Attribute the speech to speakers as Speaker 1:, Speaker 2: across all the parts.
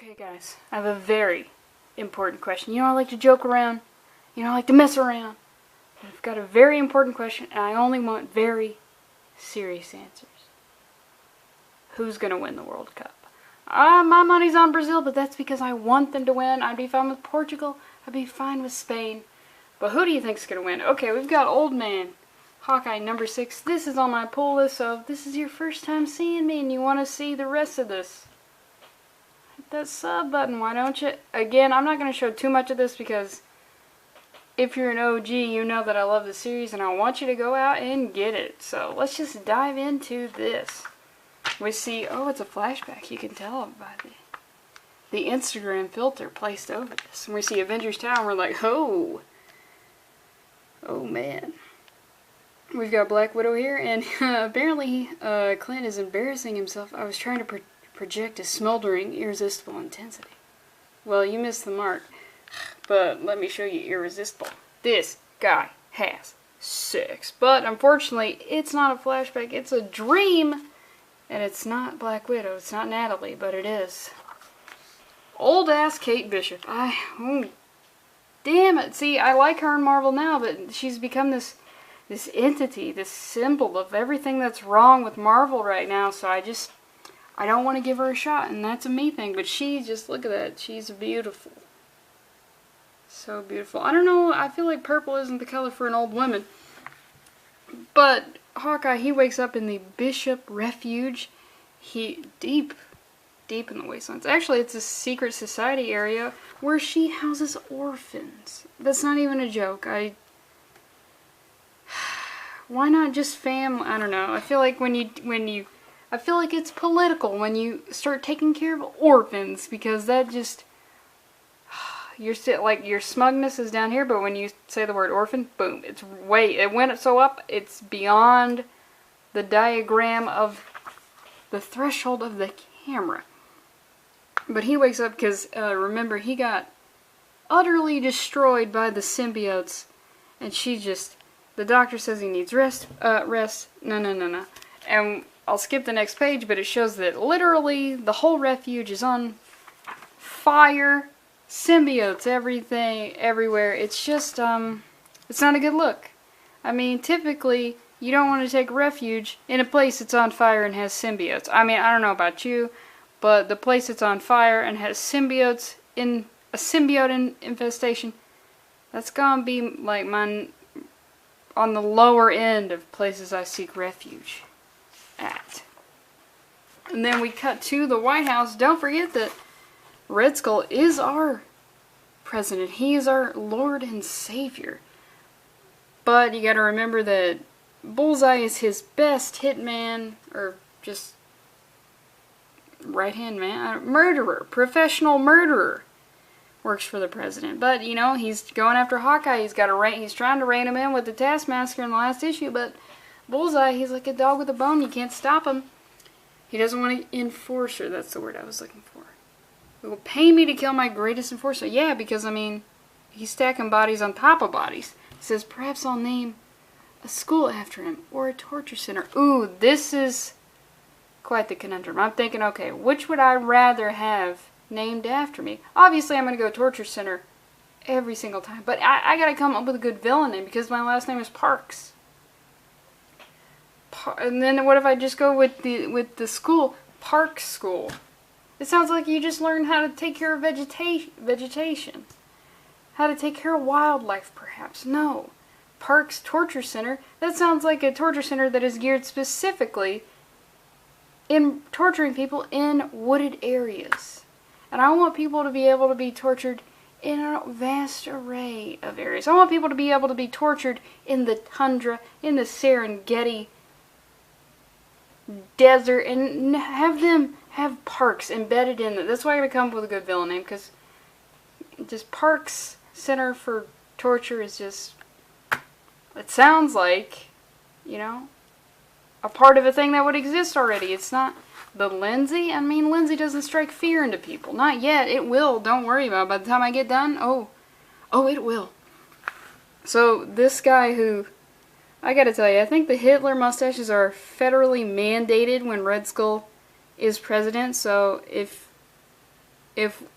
Speaker 1: Okay guys, I have a very important question. You know I like to joke around, I like to mess around. I've got a very important question and I only want very serious answers. Who's going to win the World Cup? My money's on Brazil, but that's because I want them to win. I'd be fine with Portugal, I'd be fine with Spain. But who do you think's going to win? Okay, we've got Old Man Hawkeye number 6. This is on my pull list, so if this is your first time seeing me and you want to see the rest of this, hit that sub button, why don't you? Again, I'm not going to show too much of this because if you're an OG, you know that I love the series and I want you to go out and get it. So let's just dive into this. We see, oh, it's a flashback. You can tell by the Instagram filter placed over this. And we see Avengers Tower and we're like, oh man. We've got Black Widow here, and apparently Clint is embarrassing himself. I was trying to project a smoldering, irresistible intensity. Well, you missed the mark, but let me show you irresistible. This guy has sex, but unfortunately, it's not a flashback, it's a dream, and it's not Black Widow, it's not Natalie, but it is old-ass Kate Bishop. Damn it, see, I like her in Marvel now, but she's become this entity, this symbol of everything that's wrong with Marvel right now, so I don't want to give her a shot, and that's a me thing, but look at that, she's beautiful. So beautiful. I don't know, I feel like purple isn't the color for an old woman, but Hawkeye, he wakes up in the Bishop Refuge, deep in the wastelands. Actually, it's a secret society area where she houses orphans. That's not even a joke. Why not just family? I don't know. I feel like I feel like it's political when you start taking care of orphans, because that just, your smugness is down here, but when you say the word orphan, boom, it went so up, it's beyond the diagram of the threshold of the camera. But he wakes up because, remember, he got utterly destroyed by the symbiotes, and the doctor says he needs rest. No. And I'll skip the next page, but it shows that literally the whole refuge is on fire. Symbiotes, everything, everywhere. It's just, it's not a good look. I mean, typically, you don't want to take refuge in a place that's on fire and has symbiotes. I mean, I don't know about you, but the place that's on fire and has symbiotes in a symbiote infestation, that's gonna be like on the lower end of places I seek refuge at. And then we cut to the White House. Don't forget that Red Skull is our president. He is our Lord and Savior. But you gotta remember that Bullseye is his best hitman, or just right-hand man, murderer, professional murderer. Works for the president, but he's going after Hawkeye. He's trying to rein him in with the Taskmaster in the last issue, but Bullseye, he's like a dog with a bone. You can't stop him. He doesn't want to enforcer. That's the word I was looking for. It will pay me to kill my greatest enforcer. Yeah, because he's stacking bodies on top of bodies. He says perhaps I'll name a school after him or a torture center. Ooh, this is quite the conundrum. I'm thinking, okay, which would I rather have named after me? Obviously, I'm going to go torture center every single time, but I got to come up with a good villain name because my last name is Parks. And then what if I just go with the school, Parks School? It sounds like you just learned how to take care of vegetation. How to take care of wildlife, perhaps. No. Parks Torture Center. That sounds like a torture center that is geared specifically in torturing people in wooded areas. And I want people to be able to be tortured in a vast array of areas. I want people to be able to be tortured in the tundra, in the Serengeti desert, and have them have parks embedded in it. That's why I gotta come up with a good villain name, because just Parks Center for Torture is just, it sounds like, a part of a thing that would exist already. It's not the Lindsey. I mean, Lindsey doesn't strike fear into people. Not yet. It will. Don't worry about it. By the time I get done, oh, it will. So, this guy who, I gotta tell you, I think the Hitler mustaches are federally mandated when Red Skull is president. So, if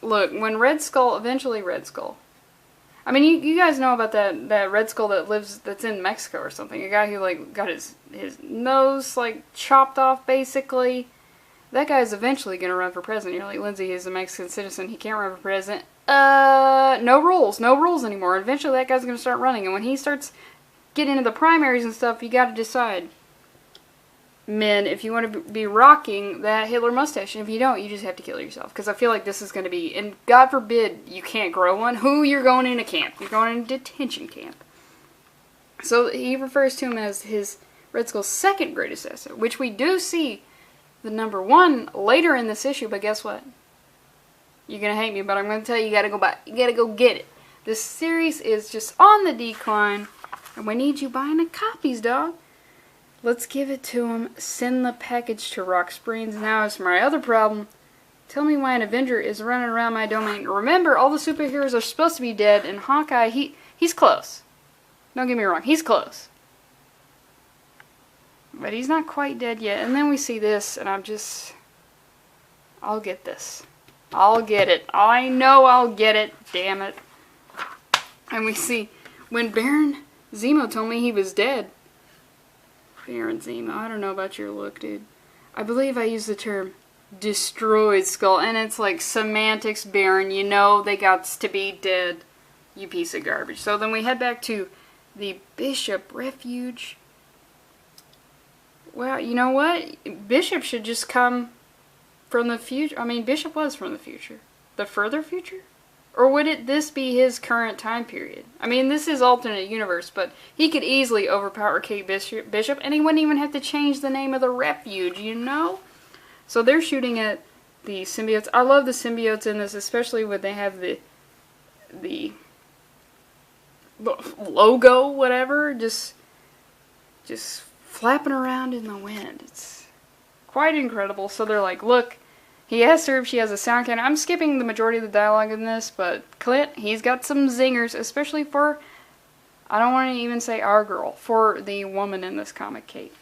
Speaker 1: when Red Skull, eventually Red Skull. I mean, you guys know about that Red Skull that's in Mexico or something. A guy who, like, got his nose, like, chopped off, basically. That guy's eventually gonna run for president. You're like, Lindsey is a Mexican citizen. He can't run for president. No rules anymore. Eventually that guy's gonna start running. And when he starts getting into the primaries and stuff, you gotta decide, men, if you want to be rocking that Hitler mustache. And if you don't, you just have to kill yourself. Because I feel like this is going to be, and God forbid you can't grow one. You're going into camp. You're going into detention camp. So he refers to him as his Red Skull's second greatest asset, which we do see the number one later in this issue. But guess what? You're going to hate me, but I'm going to tell you, you got to go buy. You got to go get it. This series is just on the decline, and we need you buying the copies, dog. Let's give it to him. Send the package to Rock Springs. Now as for my other problem, tell me why an Avenger is running around my domain. Remember, all the superheroes are supposed to be dead, and Hawkeye, he's close. Don't get me wrong, he's close. But he's not quite dead yet. And then we see this, and I'll get this. I'll get it. I know I'll get it. Damn it. And we see, when Baron Zemo told me he was dead, Baron Zemo, I don't know about your look, dude. I believe I used the term destroyed skull, and it's like semantics, Baron. You know they got to be dead, you piece of garbage. So then we head back to the Bishop Refuge. Well, you know what? Bishop should just come from the future. I mean, Bishop was from the future. The further future? Or would this be his current time period? I mean, this is alternate universe, but he could easily overpower Kate Bishop, and he wouldn't even have to change the name of the refuge, you know? So they're shooting at the symbiotes. I love the symbiotes in this, especially when they have the logo, whatever, just flapping around in the wind. It's quite incredible. So they're like, look, he asked her if she has a sound cannon. I'm skipping the majority of the dialogue in this, but Clint, he's got some zingers, especially for, I don't want to even say our girl, for the woman in this comic, Kate.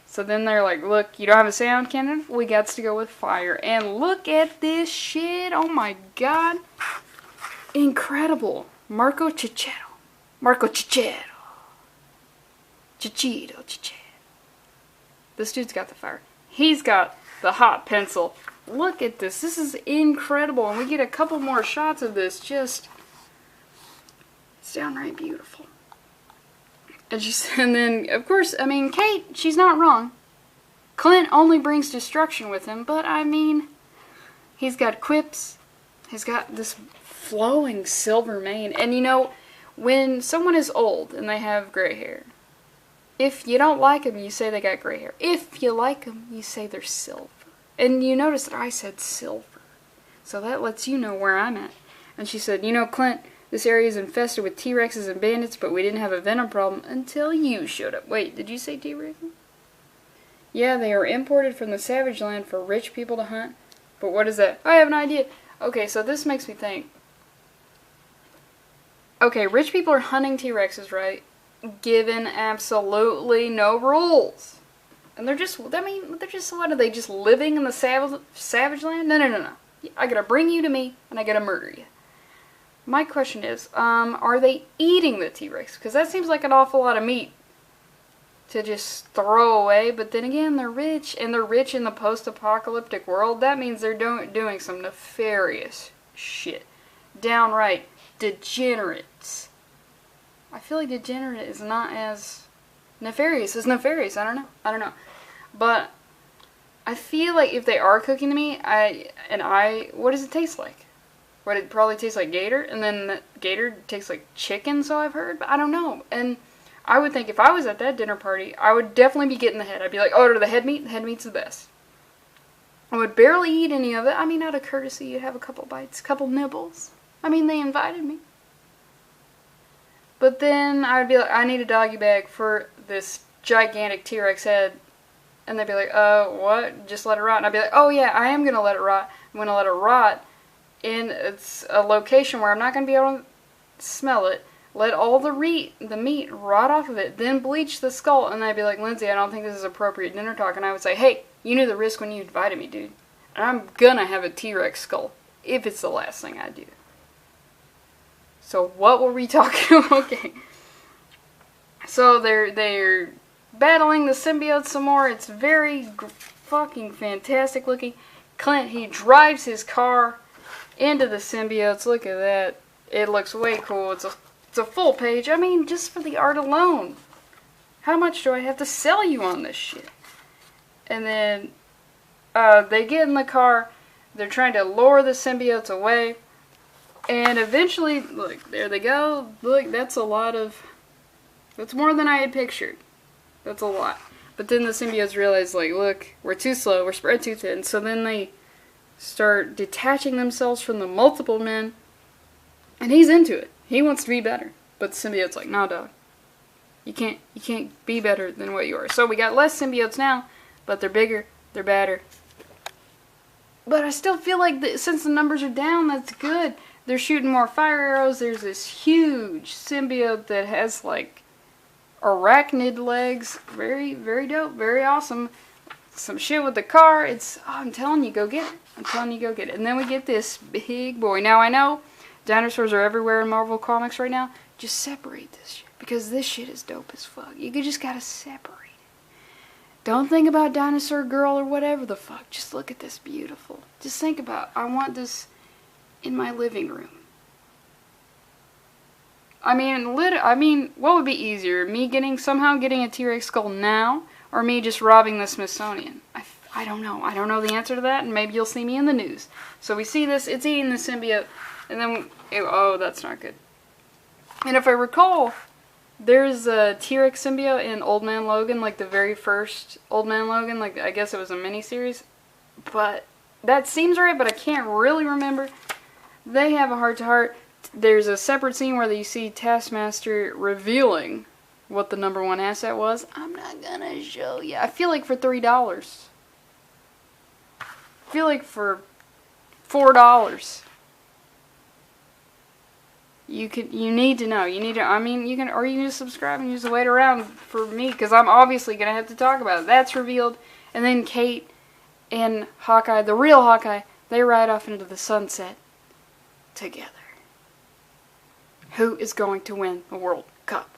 Speaker 1: So then they're like, look, you don't have a sound cannon? We got to go with fire. And look at this shit. Oh my god. Incredible. Marco Cicchetto. Cicchetto. This dude's got the fire. He's got the hot pencil. Look at this. This is incredible. And we get a couple more shots of this. It's downright beautiful. And then, of course, I mean, Kate, she's not wrong. Clint only brings destruction with him. But, I mean, he's got quips. He's got this flowing silver mane. And, you know, when someone is old and they have gray hair, if you don't like them, you say they got gray hair. If you like them, you say they're silver. And you notice that I said silver. So that lets you know where I'm at. And she said, you know, Clint, this area is infested with T-Rexes and bandits, but we didn't have a venom problem until you showed up. Wait, did you say T-Rexes? Yeah, they are imported from the Savage Land for rich people to hunt. But what is that? I have an idea. Okay, so this makes me think. Okay, rich people are hunting T-Rexes, right? Given absolutely no rules. And they're just, what are they, just living in the savage land? No. I gotta bring you to me, and I gotta murder you. My question is, are they eating the T-Rex? Because that seems like an awful lot of meat to just throw away. But then again, they're rich, and they're rich in the post-apocalyptic world. That means they're doing some nefarious shit. Downright degenerates. I feel like degenerate is not as nefarious as nefarious. I don't know. But I feel like if they are cooking the meat, what does it taste like? Would it probably taste like gator? And then the gator tastes like chicken, so I've heard. But I don't know. And I would think if I was at that dinner party, I would definitely be getting the head. I'd be like, oh, the head meat? The head meat's the best. I would barely eat any of it. I mean, out of courtesy, you'd have a couple bites, couple nibbles. I mean, they invited me. But then I would be like, I need a doggy bag for this gigantic T-Rex head. And they'd be like, what? Just let it rot. And I'd be like, oh yeah, I am going to let it rot. I'm going to let it rot in a location where I'm not going to be able to smell it. Let all the meat rot off of it. Then bleach the skull. And they'd be like, Lindsey, I don't think this is appropriate dinner talk. And I would say, hey, you knew the risk when you invited me, dude. And I'm going to have a T-Rex skull if it's the last thing I do. So what were we talking about? Okay. So they're battling the symbiote some more. It's very fucking fantastic looking. Clint, he drives his car into the symbiotes. Look at that. It looks way cool. It's a full page. I mean, just for the art alone. How much do I have to sell you on this shit? And then they get in the car. They're trying to lure the symbiotes away. And eventually, look, there they go. Look, that's a lot of... That's more than I had pictured. That's a lot. But then the symbiotes realize, like, look, we're too slow, we're spread too thin. So then they start detaching themselves from the multiple men. And he's into it. He wants to be better. But the symbiote's like, nah, dog. You can't be better than what you are. So we got less symbiotes now, but they're bigger, they're badder. But I still feel like since the numbers are down, that's good. They're shooting more fire arrows. There's this huge symbiote that has, like, arachnid legs. Very, very dope. Very awesome. Some shit with the car. It's, oh, I'm telling you, go get it. I'm telling you, go get it. And then we get this big boy. Now, I know dinosaurs are everywhere in Marvel Comics right now. Just separate this shit. Because this shit is dope as fuck. You just gotta separate it. Don't think about Dinosaur Girl or whatever the fuck. Just look at this beautiful. Just think about, I want this in my living room. I mean, what would be easier? Me somehow getting a T-Rex skull now, or me just robbing the Smithsonian? I don't know. I don't know the answer to that, and maybe you'll see me in the news. So we see this, it's eating the symbiote, and then, oh, that's not good. And if I recall, there's a T-Rex symbiote in Old Man Logan, like the very first Old Man Logan, like I guess it was a miniseries. But that seems right, but I can't really remember. They have a heart-to-heart. There's a separate scene where you see Taskmaster revealing what the #1 asset was. I'm not gonna show you. I feel like for $3. I feel like for $4. You need to know. I mean, you can just subscribe and just wait around for me, because I'm obviously going to have to talk about it. That's revealed. And then Kate and Hawkeye, the real Hawkeye, they ride off into the sunset together. Who is going to win the World Cup?